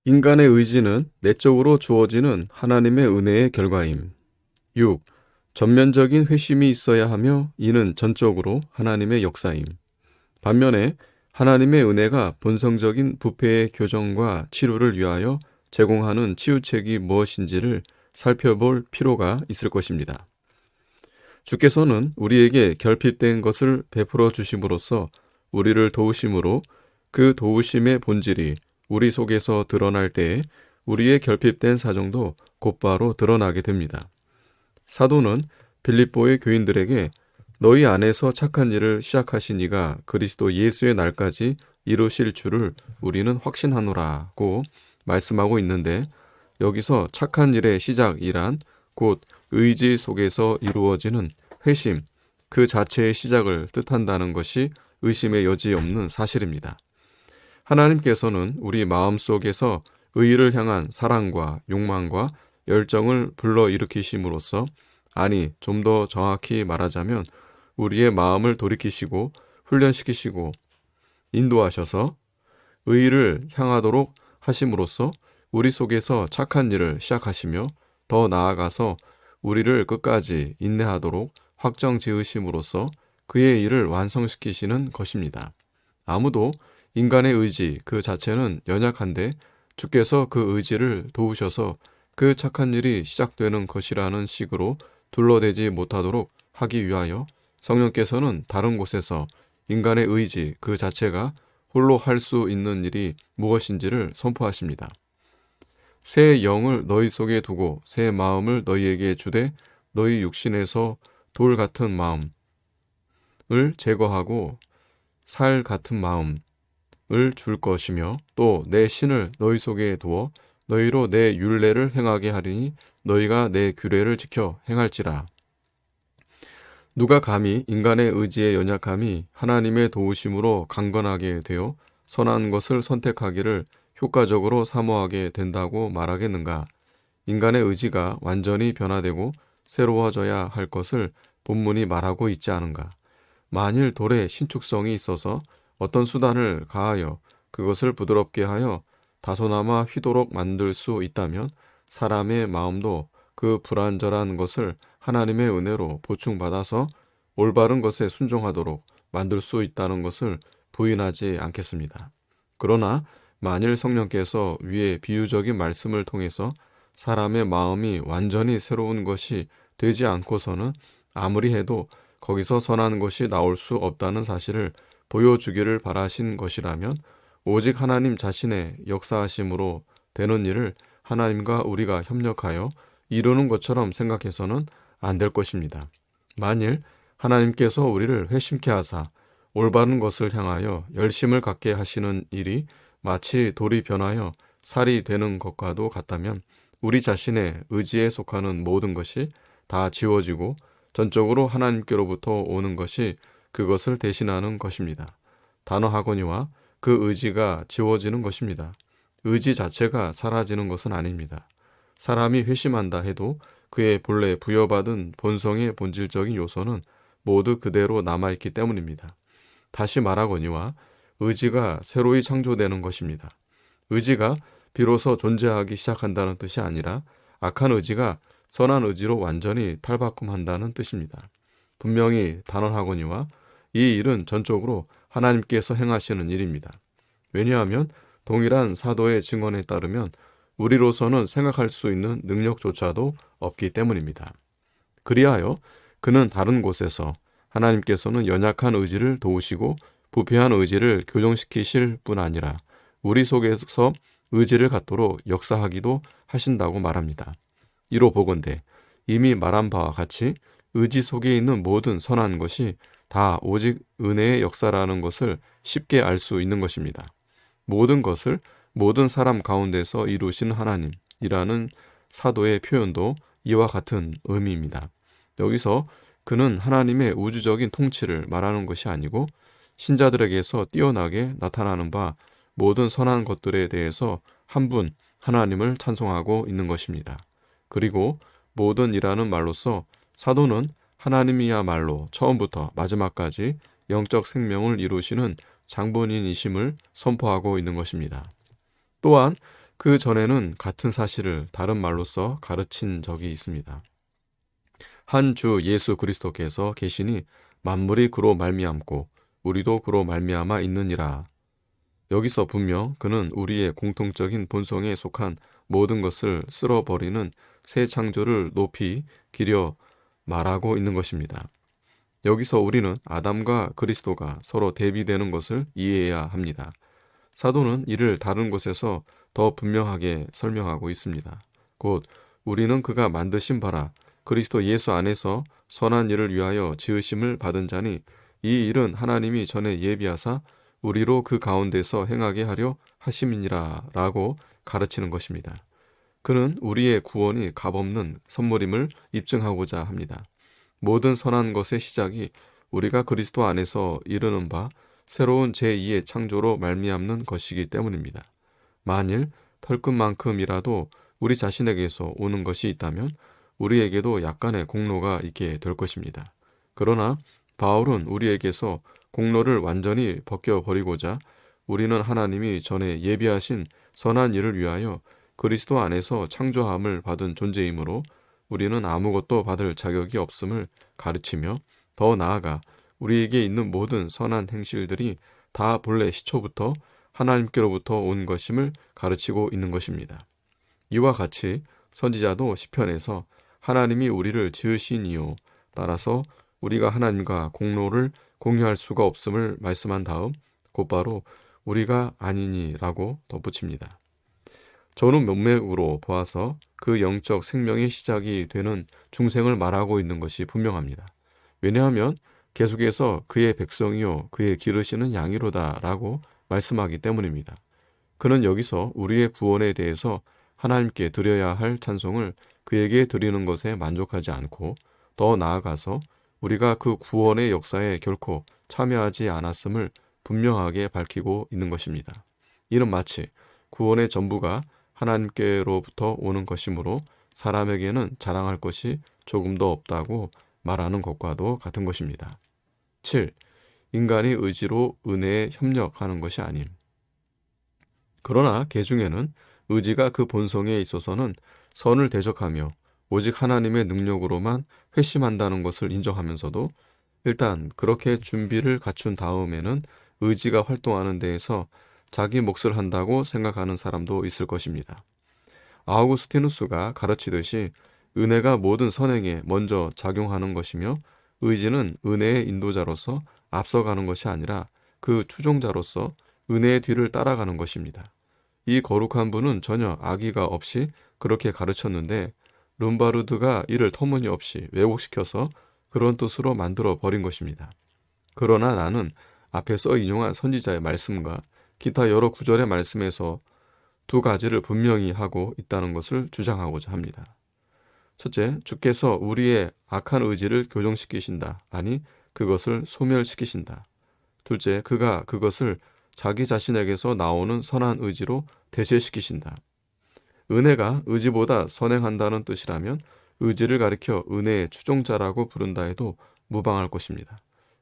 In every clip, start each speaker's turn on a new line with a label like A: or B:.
A: 인간의 의지는 내적으로 주어지는 하나님의 은혜의 결과임. 6. 전면적인 회심이 있어야 하며 이는 전적으로 하나님의 역사임. 반면에 하나님의 은혜가 본성적인 부패의 교정과 치료를 위하여 제공하는 치유책이 무엇인지를 살펴볼 필요가 있을 것입니다. 주께서는 우리에게 결핍된 것을 베풀어 주심으로써 우리를 도우심으로 그 도우심의 본질이 우리 속에서 드러날 때에 우리의 결핍된 사정도 곧바로 드러나게 됩니다. 사도는 빌립보의 교인들에게 너희 안에서 착한 일을 시작하신 이가 그리스도 예수의 날까지 이루실 줄을 우리는 확신하노라고 말씀하고 있는데, 여기서 착한 일의 시작이란 곧 의지 속에서 이루어지는 회심, 그 자체의 시작을 뜻한다는 것이 의심의 여지 없는 사실입니다. 하나님께서는 우리 마음속에서 의를 향한 사랑과 욕망과 열정을 불러일으키심으로써, 아니 좀 더 정확히 말하자면 우리의 마음을 돌이키시고 훈련시키시고 인도하셔서 의를 향하도록 하심으로써 우리 속에서 착한 일을 시작하시며 더 나아가서 우리를 끝까지 인내하도록 확정 지으심으로써 그의 일을 완성시키시는 것입니다. 아무도 인간의 의지 그 자체는 연약한데 주께서 그 의지를 도우셔서 그 착한 일이 시작되는 것이라는 식으로 둘러대지 못하도록 하기 위하여 성령께서는 다른 곳에서 인간의 의지 그 자체가 홀로 할 수 있는 일이 무엇인지를 선포하십니다. 새 영을 너희 속에 두고 새 마음을 너희에게 주되 너희 육신에서 돌 같은 마음을 제거하고 살 같은 마음을 줄 것이며 또 내 신을 너희 속에 두어 너희로 내 율례를 행하게 하리니 너희가 내 규례를 지켜 행할지라. 누가 감히 인간의 의지의 연약함이 하나님의 도우심으로 강건하게 되어 선한 것을 선택하기를 효과적으로 사모하게 된다고 말하겠는가? 인간의 의지가 완전히 변화되고 새로워져야 할 것을 본문이 말하고 있지 않은가? 만일 돌에 신축성이 있어서 어떤 수단을 가하여 그것을 부드럽게 하여 다소나마 휘도록 만들 수 있다면 사람의 마음도 그 불완전한 것을 하나님의 은혜로 보충받아서 올바른 것에 순종하도록 만들 수 있다는 것을 부인하지 않겠습니다. 그러나 만일 성령께서 위의 비유적인 말씀을 통해서 사람의 마음이 완전히 새로운 것이 되지 않고서는 아무리 해도 거기서 선한 것이 나올 수 없다는 사실을 보여주기를 바라신 것이라면 오직 하나님 자신의 역사하심으로 되는 일을 하나님과 우리가 협력하여 이루는 것처럼 생각해서는 안 될 것입니다. 만일 하나님께서 우리를 회심케 하사 올바른 것을 향하여 열심을 갖게 하시는 일이 마치 돌이 변하여 살이 되는 것과도 같다면 우리 자신의 의지에 속하는 모든 것이 다 지워지고 전적으로 하나님께로부터 오는 것이 그것을 대신하는 것입니다. 단어하거니와 그 의지가 지워지는 것입니다. 의지 자체가 사라지는 것은 아닙니다. 사람이 회심한다 해도 그의 본래 부여받은 본성의 본질적인 요소는 모두 그대로 남아있기 때문입니다. 다시 말하거니와 의지가 새로이 창조되는 것입니다. 의지가 비로소 존재하기 시작한다는 뜻이 아니라 악한 의지가 선한 의지로 완전히 탈바꿈한다는 뜻입니다. 분명히 단언하거니와 이 일은 전적으로 하나님께서 행하시는 일입니다. 왜냐하면 동일한 사도의 증언에 따르면 우리로서는 생각할 수 있는 능력조차도 없기 때문입니다. 그리하여 그는 다른 곳에서 하나님께서는 연약한 의지를 도우시고 부패한 의지를 교정시키실 뿐 아니라 우리 속에서 의지를 갖도록 역사하기도 하신다고 말합니다. 이로 보건대 이미 말한 바와 같이 의지 속에 있는 모든 선한 것이 다 오직 은혜의 역사라는 것을 쉽게 알 수 있는 것입니다. 모든 것을 모든 사람 가운데서 이루신 하나님이라는 사도의 표현도 이와 같은 의미입니다. 여기서 그는 하나님의 우주적인 통치를 말하는 것이 아니고 신자들에게서 뛰어나게 나타나는 바 모든 선한 것들에 대해서 한 분 하나님을 찬송하고 있는 것입니다. 그리고 모든이라는 말로써 사도는 하나님이야말로 처음부터 마지막까지 영적 생명을 이루시는 장본인이심을 선포하고 있는 것입니다. 또한 그 전에는 같은 사실을 다른 말로써 가르친 적이 있습니다. 한 주 예수 그리스도께서 계시니 만물이 그로 말미암고 우리도 그로 말미암아 있느니라. 여기서 분명 그는 우리의 공통적인 본성에 속한 모든 것을 쓸어버리는 새 창조를 높이 기려 말하고 있는 것입니다. 여기서 우리는 아담과 그리스도가 서로 대비되는 것을 이해해야 합니다. 사도는 이를 다른 곳에서 더 분명하게 설명하고 있습니다. 곧 우리는 그가 만드신 바라 그리스도 예수 안에서 선한 일을 위하여 지으심을 받은 자니 이 일은 하나님이 전에 예비하사 우리로 그 가운데서 행하게 하려 하심이니라 라고 가르치는 것입니다. 그는 우리의 구원이 값없는 선물임을 입증하고자 합니다. 모든 선한 것의 시작이 우리가 그리스도 안에서 이르는 바 새로운 제2의 창조로 말미암는 것이기 때문입니다. 만일 털끝만큼이라도 우리 자신에게서 오는 것이 있다면 우리에게도 약간의 공로가 있게 될 것입니다. 그러나 바울은 우리에게서 공로를 완전히 벗겨버리고자 우리는 하나님이 전에 예비하신 선한 일을 위하여 그리스도 안에서 창조함을 받은 존재이므로 우리는 아무것도 받을 자격이 없음을 가르치며 더 나아가 우리에게 있는 모든 선한 행실들이 다 본래 시초부터 하나님께로부터 온 것임을 가르치고 있는 것입니다. 이와 같이 선지자도 시편에서 하나님이 우리를 지으시니요 따라서 우리가 하나님과 공로를 공유할 수가 없음을 말씀한 다음 곧바로 우리가 아니니라고 덧붙입니다. 저는 문맥으로 보아서 그 영적 생명의 시작이 되는 중생을 말하고 있는 것이 분명합니다. 왜냐하면 계속해서 그의 백성이요 그의 기르시는 양이로다 라고 말씀하기 때문입니다. 그는 여기서 우리의 구원에 대해서 하나님께 드려야 할 찬송을 그에게 드리는 것에 만족하지 않고 더 나아가서 우리가 그 구원의 역사에 결코 참여하지 않았음을 분명하게 밝히고 있는 것입니다. 이는 마치 구원의 전부가 하나님께로부터 오는 것이므로 사람에게는 자랑할 것이 조금도 없다고 말하는 것과도 같은 것입니다. 7. 인간의 의지로 은혜에 협력하는 것이 아님. 그러나 개중에는 의지가 그 본성에 있어서는 선을 대적하며 오직 하나님의 능력으로만 회심한다는 것을 인정하면서도 일단 그렇게 준비를 갖춘 다음에는 의지가 활동하는 데에서 자기 몫을 한다고 생각하는 사람도 있을 것입니다. 아우구스티누스가 가르치듯이 은혜가 모든 선행에 먼저 작용하는 것이며 의지는 은혜의 인도자로서 앞서가는 것이 아니라 그 추종자로서 은혜의 뒤를 따라가는 것입니다. 이 거룩한 분은 전혀 악의가 없이 그렇게 가르쳤는데 룸바르드가 이를 터무니없이 왜곡시켜서 그런 뜻으로 만들어 버린 것입니다. 그러나 나는 앞에서 인용한 선지자의 말씀과 기타 여러 구절의 말씀에서 두 가지를 분명히 하고 있다는 것을 주장하고자 합니다. 첫째, 주께서 우리의 악한 의지를 교정시키신다. 아니, 그것을 소멸시키신다. 둘째, 그가 그것을 자기 자신에게서 나오는 선한 의지로 대체시키신다. 은혜가 의지보다 선행한다는 뜻이라면 의지를 가리켜 은혜의 추종자라고 부른다 해도 무방할 것입니다.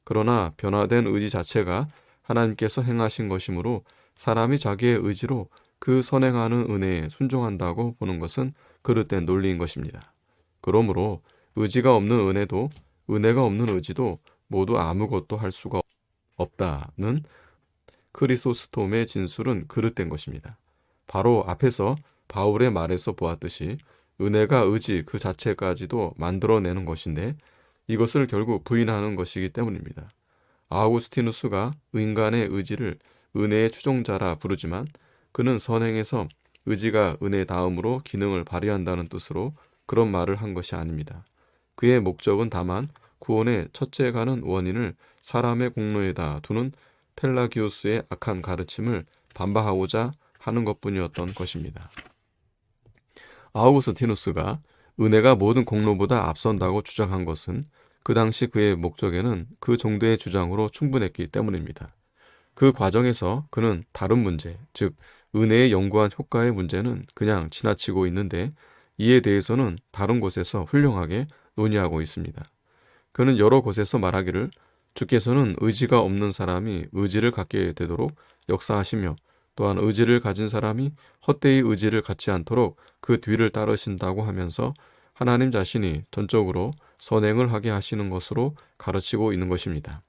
A: 그러나 변화된 의지 자체가 하나님께서 행하신 것이므로 사람이 자기의 의지로 그 선행하는 은혜에 순종한다고 보는 것은 그릇된 논리인 것입니다. 그러므로 의지가 없는 은혜도 은혜가 없는 의지도 모두 아무것도 할 수가 없다는 크리소스톰의 진술은 그릇된 것입니다. 바로 앞에서 바울의 말에서 보았듯이 은혜가 의지 그 자체까지도 만들어내는 것인데 이것을 결국 부인하는 것이기 때문입니다. 아우구스티누스가 인간의 의지를 은혜의 추종자라 부르지만 그는 선행에서 의지가 은혜 다음으로 기능을 발휘한다는 뜻으로 그런 말을 한 것이 아닙니다. 그의 목적은 다만 구원의 첫째 가는 원인을 사람의 공로에다 두는 펠라기우스의 악한 가르침을 반박하고자 하는 것뿐이었던 것입니다. 아우구스티누스가 은혜가 모든 공로보다 앞선다고 주장한 것은 그 당시 그의 목적에는 그 정도의 주장으로 충분했기 때문입니다. 그 과정에서 그는 다른 문제, 즉 은혜의 연구한 효과의 문제는 그냥 지나치고 있는데 이에 대해서는 다른 곳에서 훌륭하게 논의하고 있습니다. 그는 여러 곳에서 말하기를 주께서는 의지가 없는 사람이 의지를 갖게 되도록 역사하시며 또한 의지를 가진 사람이 헛되이 의지를 갖지 않도록 그 뒤를 따르신다고 하면서 하나님 자신이 전적으로 선행을 하게 하시는 것으로 가르치고 있는 것입니다.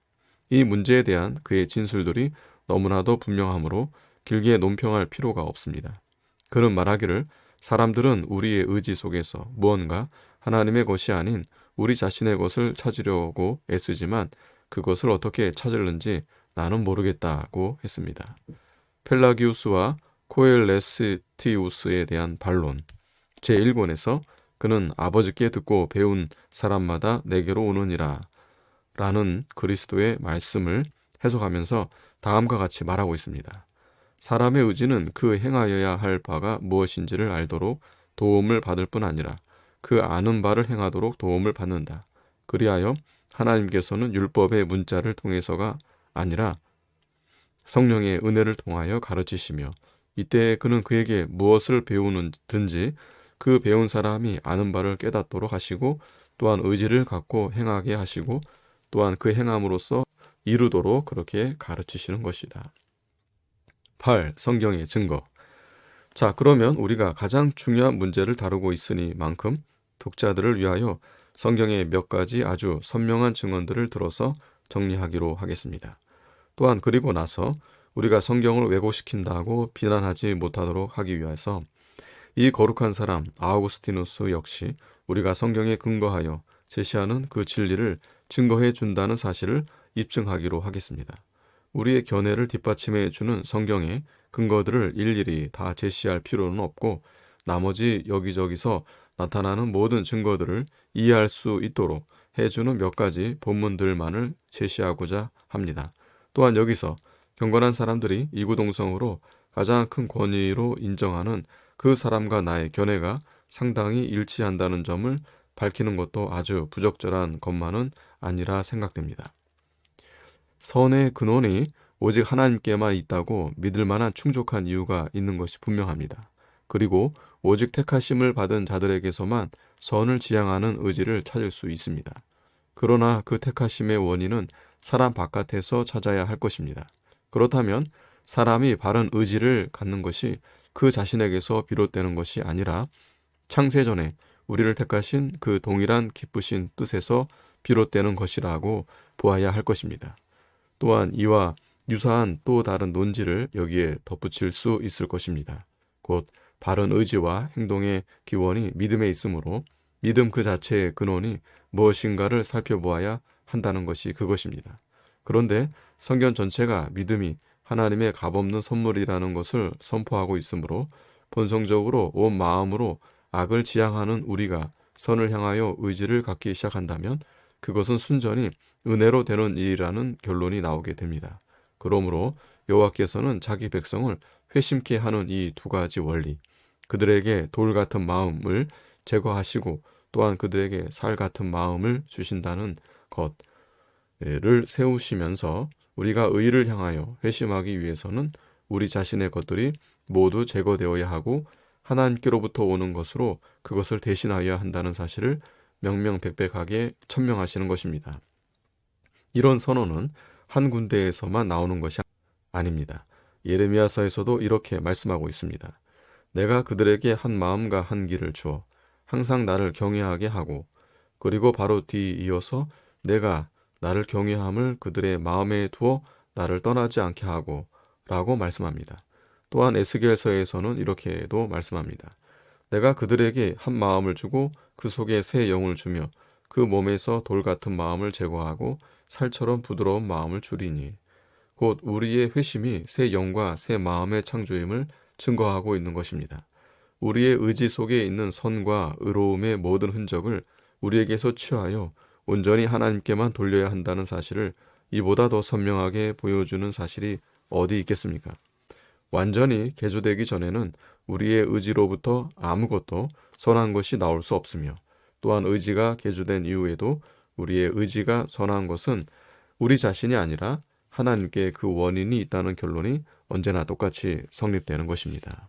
A: 이 문제에 대한 그의 진술들이 너무나도 분명하므로 길게 논평할 필요가 없습니다. 그는 말하기를 사람들은 우리의 의지 속에서 무언가 하나님의 것이 아닌 우리 자신의 것을 찾으려고 애쓰지만 그것을 어떻게 찾을는지 나는 모르겠다고 했습니다. 펠라기우스와 코엘레스티우스에 대한 반론 제1권에서 그는 아버지께 듣고 배운 사람마다 내게로 오느니라 라는 그리스도의 말씀을 해석하면서 다음과 같이 말하고 있습니다. 사람의 의지는 그 행하여야 할 바가 무엇인지를 알도록 도움을 받을 뿐 아니라 그 아는 바를 행하도록 도움을 받는다. 그리하여 하나님께서는 율법의 문자를 통해서가 아니라 성령의 은혜를 통하여 가르치시며 이때 그는 그에게 무엇을 배우는든지 그 배운 사람이 아는 바를 깨닫도록 하시고 또한 의지를 갖고 행하게 하시고 또한 그 행함으로써 이루도록 그렇게 가르치시는 것이다. 8. 성경의 증거. 자, 그러면 우리가 가장 중요한 문제를 다루고 있으니만큼 독자들을 위하여 성경의 몇 가지 아주 선명한 증언들을 들어서 정리하기로 하겠습니다. 또한 그리고 나서 우리가 성경을 왜곡시킨다고 비난하지 못하도록 하기 위해서 이 거룩한 사람 아우구스티누스 역시 우리가 성경에 근거하여 제시하는 그 진리를 증거해 준다는 사실을 입증하기로 하겠습니다. 우리의 견해를 뒷받침해 주는 성경의 근거들을 일일이 다 제시할 필요는 없고 나머지 여기저기서 나타나는 모든 증거들을 이해할 수 있도록 해주는 몇 가지 본문들만을 제시하고자 합니다. 또한 여기서 경건한 사람들이 이구동성으로 가장 큰 권위로 인정하는 그 사람과 나의 견해가 상당히 일치한다는 점을 밝히는 것도 아주 부적절한 것만은 아니라 생각됩니다. 선의 근원이 오직 하나님께만 있다고 믿을 만한 충족한 이유가 있는 것이 분명합니다. 그리고 오직 택하심을 받은 자들에게서만 선을 지향하는 의지를 찾을 수 있습니다. 그러나 그 택하심의 원인은 사람 바깥에서 찾아야 할 것입니다. 그렇다면 사람이 바른 의지를 갖는 것이 그 자신에게서 비롯되는 것이 아니라 창세전에 우리를 택하신 그 동일한 기쁘신 뜻에서 비롯되는 것이라고 보아야 할 것입니다. 또한 이와 유사한 또 다른 논지를 여기에 덧붙일 수 있을 것입니다. 곧 바른 의지와 행동의 기원이 믿음에 있으므로 믿음 그 자체의 근원이 무엇인가를 살펴보아야 한다는 것이 그것입니다. 그런데 성경 전체가 믿음이 하나님의 값없는 선물이라는 것을 선포하고 있으므로 본성적으로 온 마음으로 악을 지향하는 우리가 선을 향하여 의지를 갖기 시작한다면 그것은 순전히 은혜로 되는 일이라는 결론이 나오게 됩니다. 그러므로 여호와께서는 자기 백성을 회심케 하는 이 두 가지 원리, 그들에게 돌 같은 마음을 제거하시고 또한 그들에게 살 같은 마음을 주신다는 것을 세우시면서 우리가 의를 향하여 회심하기 위해서는 우리 자신의 것들이 모두 제거되어야 하고 하나님께로부터 오는 것으로 그것을 대신하여야 한다는 사실을 명명백백하게 천명하시는 것입니다. 이런 선언은 한 군데에서만 나오는 것이 아닙니다. 예레미야서에서도 이렇게 말씀하고 있습니다. 내가 그들에게 한 마음과 한 길을 주어 항상 나를 경외하게 하고 그리고 바로 뒤이어서 내가 나를 경외함을 그들의 마음에 두어 나를 떠나지 않게 하고 라고 말씀합니다. 또한 에스겔서에서는 이렇게도 말씀합니다. 내가 그들에게 한 마음을 주고 그 속에 새 영을 주며 그 몸에서 돌 같은 마음을 제거하고 살처럼 부드러운 마음을 주리니 곧 우리의 회심이 새 영과 새 마음의 창조임을 증거하고 있는 것입니다. 우리의 의지 속에 있는 선과 의로움의 모든 흔적을 우리에게서 취하여 온전히 하나님께만 돌려야 한다는 사실을 이보다 더 선명하게 보여주는 사실이 어디 있겠습니까? 완전히 개조되기 전에는 우리의 의지로부터 아무것도 선한 것이 나올 수 없으며 또한 의지가 개조된 이후에도 우리의 의지가 선한 것은 우리 자신이 아니라 하나님께 그 원인이 있다는 결론이 언제나 똑같이 성립되는 것입니다.